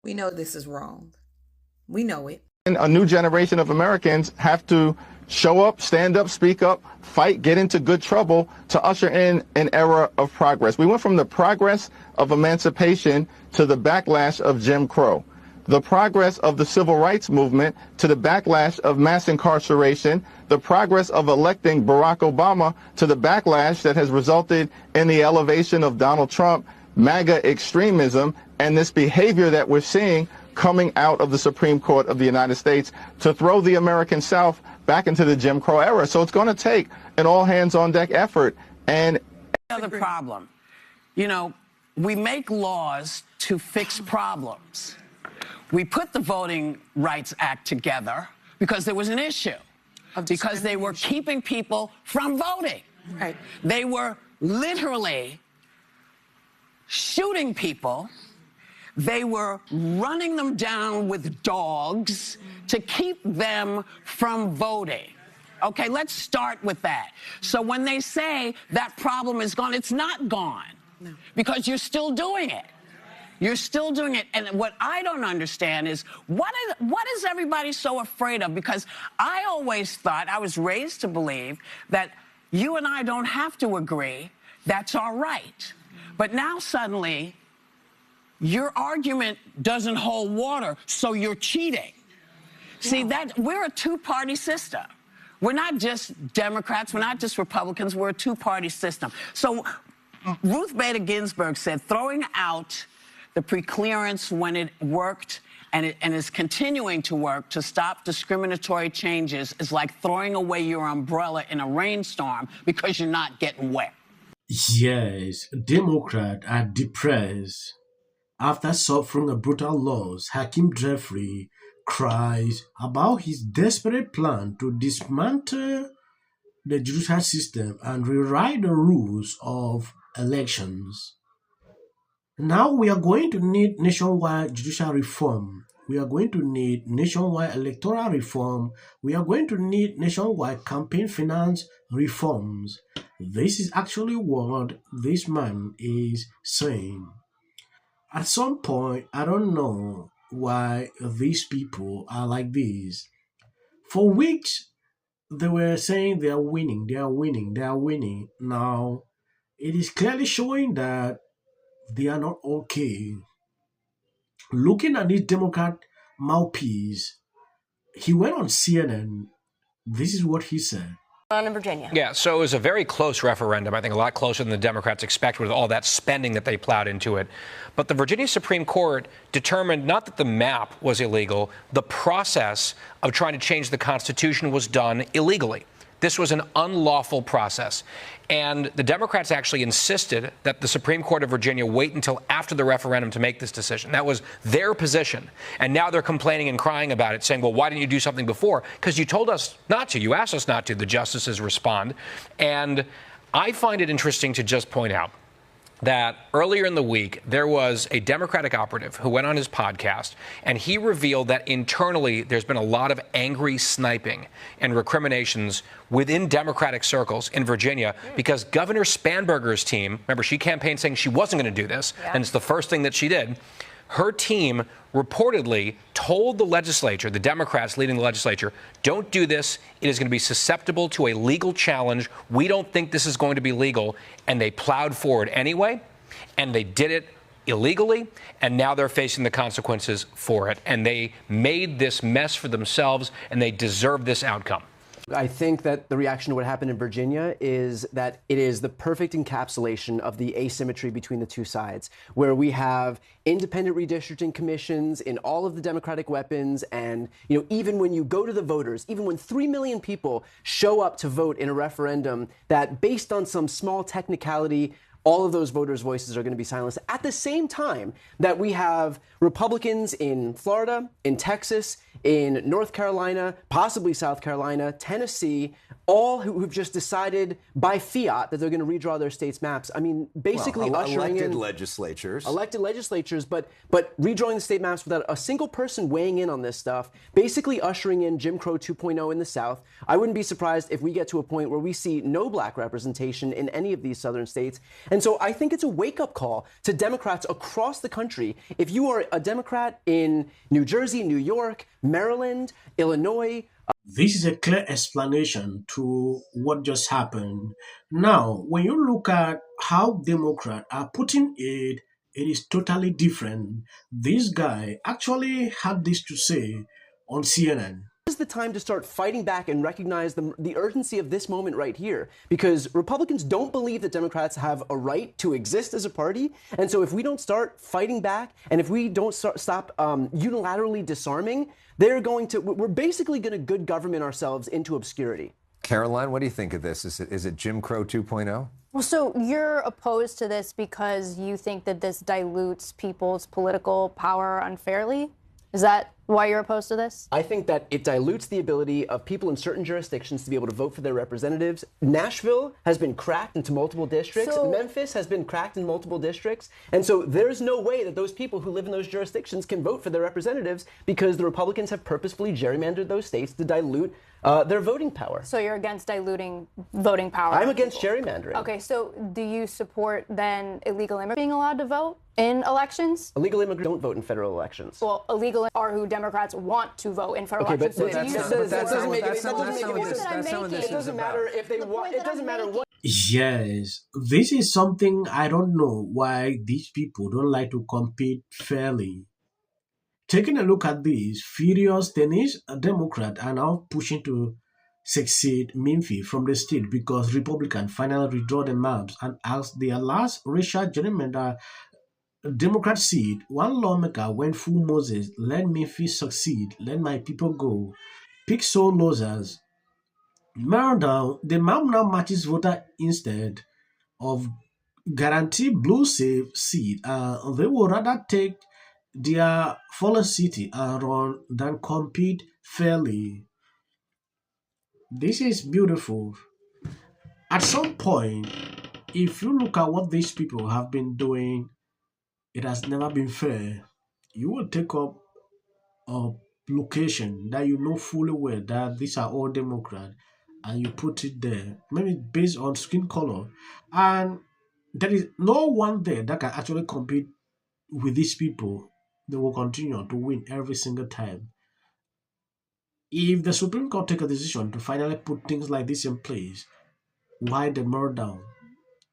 We know this is wrong. We know it. A new generation of Americans have to show up, stand up, speak up, fight, get into good trouble to usher in an era of progress. We went from the progress of emancipation to the backlash of Jim Crow, the progress of the civil rights movement to the backlash of mass incarceration, the progress of electing Barack Obama to the backlash that has resulted in the elevation of Donald Trump, MAGA extremism, and this behavior that we're seeing coming out of the Supreme Court of the United States to throw the American South back into the Jim Crow era. So it's going to take an all-hands-on-deck effort. And another problem, you know, we make laws to fix problems. We put the Voting Rights Act together because there was an issue, because they were keeping people from voting. Right. They were literally shooting people. They were running them down with dogs to keep them from voting. Okay, let's start with that. So when they say that problem is gone, it's not gone. No. Because you're still doing it. You're still doing it. And what I don't understand is what is everybody so afraid of? Because I always thought, I was raised to believe that you and I don't have to agree. That's all right. But now suddenly, your argument doesn't hold water, so you're cheating. See, that we're a two-party system. We're not just Democrats, we're not just Republicans, we're a two-party system. So Ruth Bader Ginsburg said throwing out the preclearance when it worked and is continuing to work to stop discriminatory changes is like throwing away your umbrella in a rainstorm because you're not getting wet. Yes, Democrats are depressed. After suffering a brutal loss, Hakeem Jeffrey cries about his desperate plan to dismantle the judicial system and rewrite the rules of elections. Now we are going to need nationwide judicial reform. We are going to need nationwide electoral reform. We are going to need nationwide campaign finance reforms. This is actually what this man is saying. At some point, I don't know why these people are like this. For weeks, they were saying they are winning, they are winning, they are winning. Now, it is clearly showing that they are not okay. Looking at this Democrat mouthpiece, he went on CNN. This is what he said. On in Virginia. Yeah, so it was a very close referendum. I think a lot closer than the Democrats expected with all that spending that they plowed into it. But the Virginia Supreme Court determined not that the map was illegal, the process of trying to change the Constitution was done illegally. This was an unlawful process. And the Democrats actually insisted that the Supreme Court of Virginia wait until after the referendum to make this decision. That was their position. And now they're complaining and crying about it, saying, well, why didn't you do something before? Because you told us not to. You asked us not to. The justices respond. And I find it interesting to just point out that earlier in the week, there was a Democratic operative who went on his podcast, and he revealed that internally there's been a lot of angry sniping and recriminations within Democratic circles in Virginia because Governor Spanberger's team, remember, she campaigned saying she wasn't going to do this, and it's the first thing that she did. Her team reportedly told the legislature, the Democrats leading the legislature, don't do this. It is going to be susceptible to a legal challenge. We don't think this is going to be legal. And they plowed forward anyway, and they did it illegally, and now they're facing the consequences for it. And they made this mess for themselves, and they deserve this outcome. I think that the reaction to what happened in Virginia is that it is the perfect encapsulation of the asymmetry between the two sides, where we have independent redistricting commissions in all of the Democratic weapons. And, you know, even when you go to the voters, even when 3 million people show up to vote in a referendum that based on some small technicality, all of those voters' voices are going to be silenced. At the same time that we have Republicans in Florida, in Texas, in North Carolina, possibly South Carolina, Tennessee, all who've just decided by fiat that they're going to redraw their states' maps. I mean, basically ushering in elected legislatures, but redrawing the state maps without a single person weighing in on this stuff, basically ushering in Jim Crow 2.0 in the South. I wouldn't be surprised if we get to a point where we see no black representation in any of these southern states. And so I think it's a wake-up call to Democrats across the country. If you are a Democrat in New Jersey, New York, Maryland, Illinois. This is a clear explanation to what just happened. Now, when you look at how Democrats are putting it, it is totally different. This guy actually had this to say on CNN. This is the time to start fighting back and recognize the urgency of this moment right here, because Republicans don't believe that Democrats have a right to exist as a party. And so if we don't start fighting back, and if we don't stop unilaterally disarming, we're basically going to good government ourselves into obscurity. Caroline, what do you think of this? Is it Jim Crow 2.0? Well, so you're opposed to this because you think that this dilutes people's political power unfairly? Is that why you're opposed to this? I think that it dilutes the ability of people in certain jurisdictions to be able to vote for their representatives. Nashville has been cracked into multiple districts. Memphis has been cracked in multiple districts. And so there's no way that those people who live in those jurisdictions can vote for their representatives because the Republicans have purposefully gerrymandered those states to dilute their voting power. So you're against diluting voting power? I'm against gerrymandering. Okay, so do you support then illegal immigrants being allowed to vote in elections? Illegal immigrants don't vote in federal elections. Well, illegal are who Democrats want to vote in federal elections. But that doesn't make it doesn't matter if they want. It doesn't matter what. Yes, this is something I don't know why these people don't like to compete fairly. Taking a look at this, furious Tennessee Democrats are now pushing to succeed Memphis from the state because Republicans finally redraw the maps, and as their last racial gerrymander Democrat seat, one lawmaker went full Moses, let Memphis succeed, let my people go, pick soul losers. The map now matches voter instead of guarantee blue safe seat. They would rather take their fallen city and run than compete fairly. This is beautiful. At some point, if you look at what these people have been doing, it has never been fair. You will take up a location that you know fully well that these are all Democrats, and you put it there, maybe based on skin color, and there is no one there that can actually compete with these people. They will continue to win every single time. If the Supreme Court take a decision to finally put things like this in place, why the murder?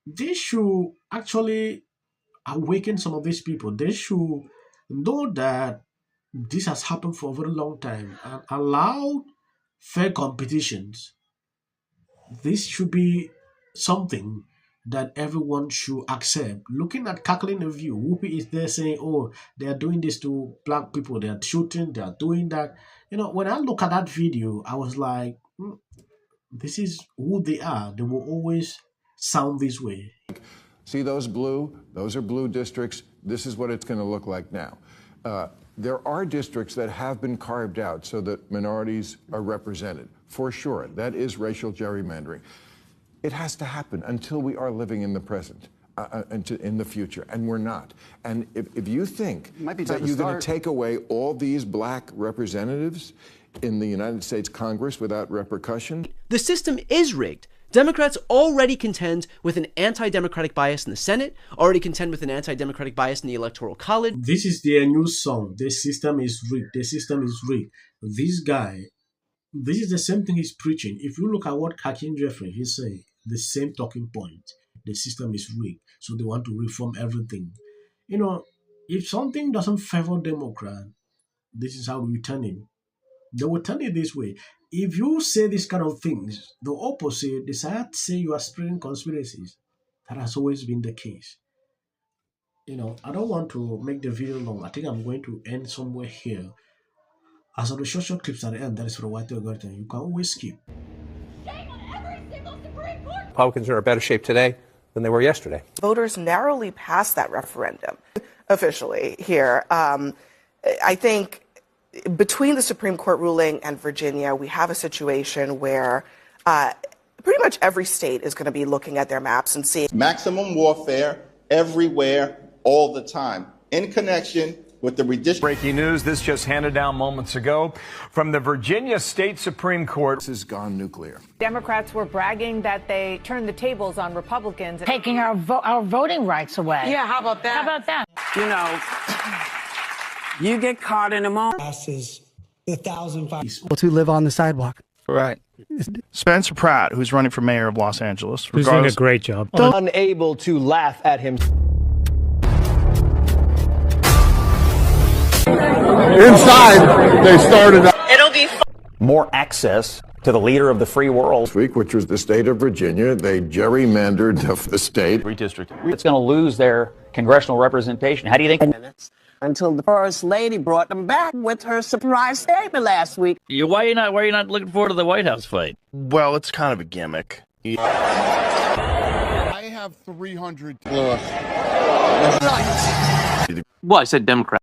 They should actually awaken some of these people. They should know that this has happened for a very long time and allow fair competitions. This should be something that everyone should accept. Looking at cackling the view, Whoopi is there saying, oh, they are doing this to black people, they are shooting, they are doing that. You know, when I look at that video, I was like, this is who they are. They will always sound this way. See those blue? Those are blue districts. This is what it's going to look like now. There are districts that have been carved out so that minorities are represented. For sure, that is racial gerrymandering. It has to happen until we are living in the present, in the future, and we're not. And if you think that you're going to take away all these black representatives in the United States Congress without repercussion? The system is rigged. Democrats already contend with an anti-democratic bias in the Senate, already contend with an anti-democratic bias in the Electoral College. This is their new song. The system is rigged. The system is rigged. This guy, this is the same thing he's preaching. If you look at what Hakeem Jeffrey is saying, the same talking point. The system is rigged, so they want to reform everything. You know, if something doesn't favor Democrat, this is how we turn it. They will turn it this way. If you say these kind of things, the opposite decide to say you are spreading conspiracies. That has always been the case. You know, I don't want to make the video long. I think I'm going to end somewhere here. As of the short clips at the end, that is for the white algorithm. You can always skip. Republicans are in a better shape today than they were yesterday. Voters narrowly passed that referendum officially here. I think between the Supreme Court ruling and Virginia, we have a situation where pretty much every state is going to be looking at their maps and seeing Maximum warfare everywhere, all the time, in connection with the redistricting. Breaking news, this just handed down moments ago from the Virginia State Supreme Court. This has gone nuclear. Democrats were bragging that they turned the tables on Republicans. Taking our voting rights away. Yeah, how about that? How about that? You know, you get caught in a moment. Passes the 1,005 to live on the sidewalk. Right. Spencer Pratt, who's running for mayor of Los Angeles. Who's doing a great job. Unable to laugh at him. Inside, they started. It'll be more access to the leader of the free world. This week, which was the state of Virginia, they gerrymandered the state. Redistricting. It's going to lose their congressional representation. How do you think? Until the first lady brought them back with her surprise statement last week. Why are you not looking forward to the White House fight? Well, it's kind of a gimmick. I have 300. Well, I said Democrat.